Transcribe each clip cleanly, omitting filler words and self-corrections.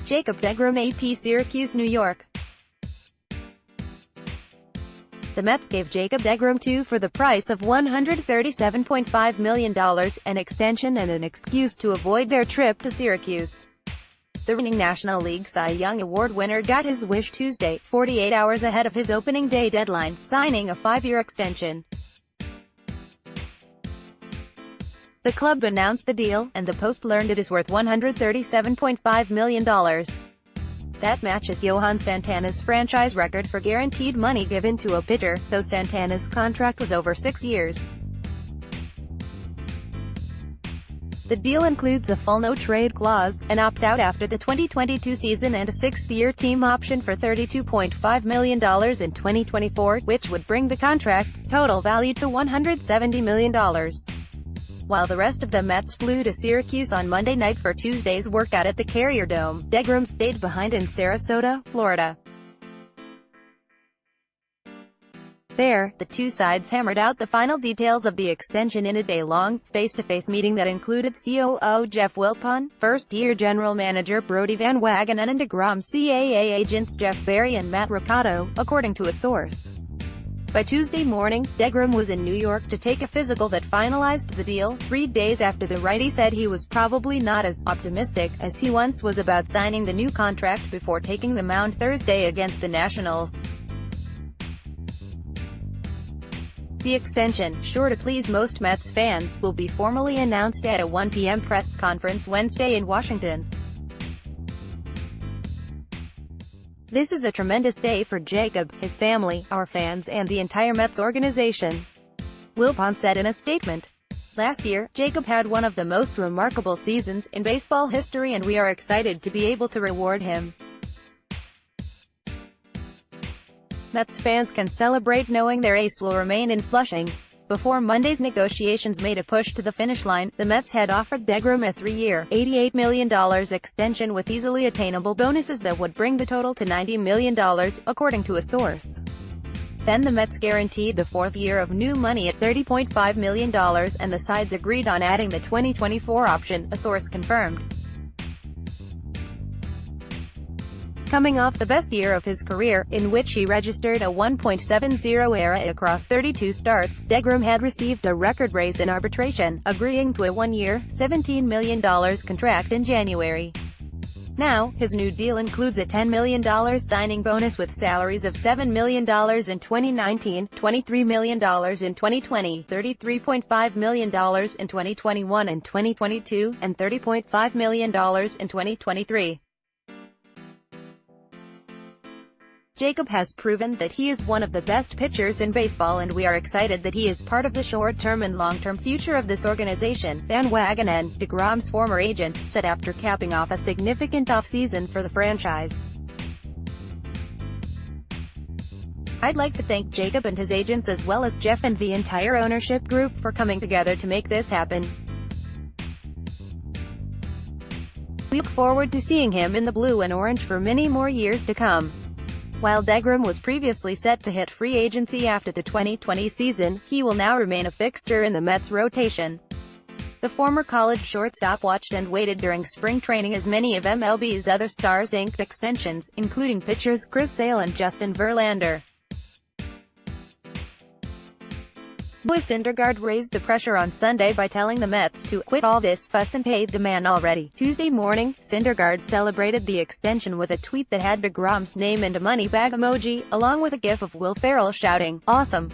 Jacob deGrom, AP Syracuse, New York. The Mets gave Jacob deGrom II for the price of $137.5 million, an extension and an excuse to avoid their trip to Syracuse. The reigning National League Cy Young Award winner got his wish Tuesday, 48 hours ahead of his opening day deadline, signing a 5-year extension. The club announced the deal, and the Post learned it is worth $137.5 million. That matches Johan Santana's franchise record for guaranteed money given to a pitcher, though Santana's contract was over 6 years. The deal includes a full no-trade clause, an opt-out after the 2022 season and a 6th-year team option for $32.5 million in 2024, which would bring the contract's total value to $170 million. While the rest of the Mets flew to Syracuse on Monday night for Tuesday's workout at the Carrier Dome, deGrom stayed behind in Sarasota, Florida. There, the two sides hammered out the final details of the extension in a day-long, face-to-face meeting that included COO Jeff Wilpon, first-year general manager Brodie Van Wagenen and deGrom CAA agents Jeff Berry and Matt Ricato, according to a source. By Tuesday morning, deGrom was in New York to take a physical that finalized the deal, 3 days after the righty said he was probably not as optimistic as he once was about signing the new contract before taking the mound Thursday against the Nationals. The extension, sure to please most Mets fans, will be formally announced at a 1 p.m. press conference Wednesday in Washington. "This is a tremendous day for Jacob, his family, our fans and the entire Mets organization," Wilpon said in a statement. "Last year, Jacob had one of the most remarkable seasons in baseball history and we are excited to be able to reward him. Mets fans can celebrate knowing their ace will remain in Flushing." Before Monday's negotiations made a push to the finish line, the Mets had offered deGrom a 3-year, $88 million extension with easily attainable bonuses that would bring the total to $90 million, according to a source. Then the Mets guaranteed the 4th year of new money at $30.5 million, and the sides agreed on adding the 2024 option, a source confirmed. Coming off the best year of his career, in which he registered a 1.70 ERA across 32 starts, deGrom had received a record raise in arbitration, agreeing to a 1-year, $17 million contract in January. Now, his new deal includes a $10 million signing bonus with salaries of $7 million in 2019, $23 million in 2020, $33.5 million in 2021 and 2022, and $30.5 million in 2023. Jacob has proven that he is one of the best pitchers in baseball and we are excited that he is part of the short-term and long-term future of this organization, Van Wagenen, deGrom's former agent, said after capping off a significant offseason for the franchise. "I'd like to thank Jacob and his agents as well as Jeff and the entire ownership group for coming together to make this happen. We look forward to seeing him in the blue and orange for many more years to come." While deGrom was previously set to hit free agency after the 2020 season, he will now remain a fixture in the Mets rotation. The former college shortstop watched and waited during spring training as many of MLB's other stars inked extensions, including pitchers Chris Sale and Justin Verlander. Noah Syndergaard raised the pressure on Sunday by telling the Mets to "quit all this fuss and pay the man already." Tuesday morning, Syndergaard celebrated the extension with a tweet that had deGrom's name and a money bag emoji, along with a gif of Will Ferrell shouting, "Awesome.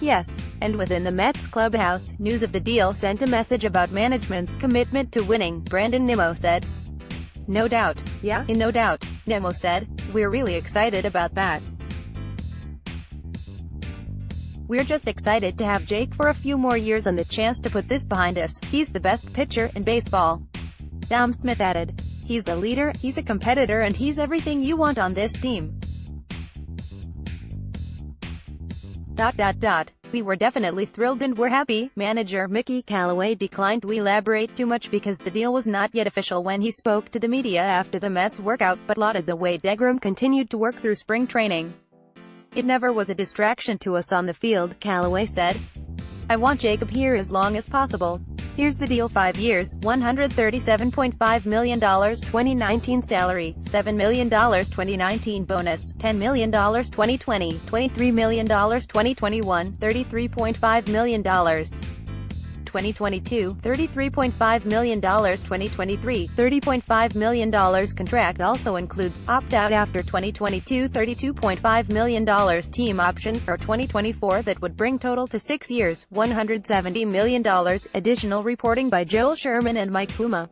Yes." And within the Mets clubhouse, news of the deal sent a message about management's commitment to winning, Brandon Nimmo said. "No doubt. Yeah, no doubt," Nimmo said. "We're really excited about that. We're just excited to have Jake for a few more years and the chance to put this behind us. He's the best pitcher in baseball." Dom Smith added, "He's a leader, he's a competitor and he's everything you want on this team. We were definitely thrilled and we're happy." Manager Mickey Callaway declined to elaborate too much because the deal was not yet official when he spoke to the media after the Mets workout, but lauded the way deGrom continued to work through spring training. "It never was a distraction to us on the field," Callaway said. "I want Jacob here as long as possible. Here's the deal: 5 years, $137.5 million 2019 salary, $7 million 2019 bonus, $10 million 2020, $23 million 2021, $33.5 million 2022, $33.5 million 2023, $30.5 million contract also includes opt-out after 2022, $32.5 million team option for 2024 that would bring total to 6 years, $170 million. Additional reporting by Joel Sherman and Mike Puma.